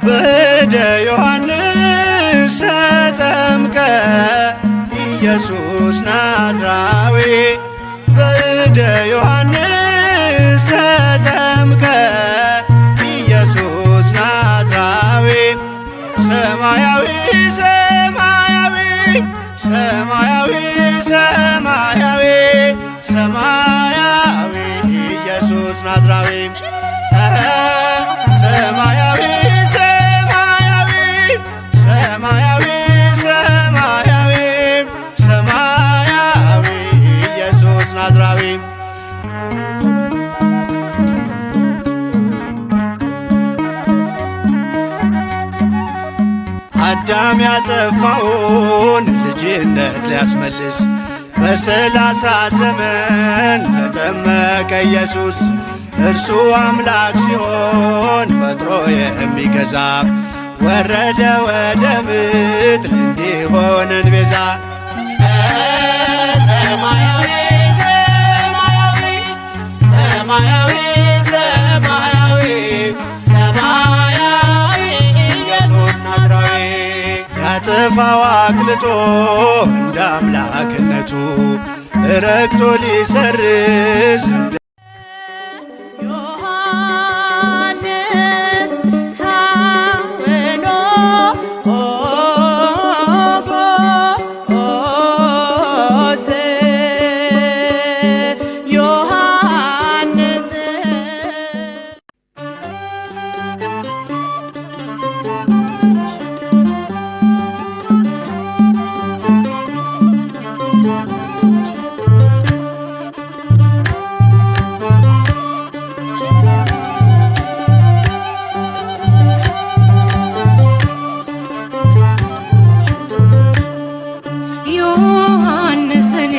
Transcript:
በእደ ዮሐንስ ተጠምቀ ኢየሱስ ናዝራዊ በእደ ዮሐንስ ተጠምቀ ኢየሱስ ናዝራዊ ሰማያዊ ሰማያዊ ሰማያዊ ሰማያዊ ሰማያዊ ኢየሱስ ናዝራዊ ሰማያዊ ሰማያዊ ሰማያዊ ሰማያዊ ሰማያዊ ኢየሱስ ናዝራዊ አዳም ያጠፋውን ልጅነት ሊያስመልስ በ30 ዘመን ተጠመቀ ኢየሱስ። እርሱ አምላክ ሲሆን ፈጥሮ የሚገዛ ወረደ ወደ ምድር እንዲሆነን ቤዛ። ሰማያዊ ሰማያዊ ሰማያዊ ሰማያዊ ሰማያዊ ኢየሱስ ናዝራዊ ያጠፋው አቅልጦ እንደ አምላክነቱ ረግጦ ሊሰርዝ ዮሐንስን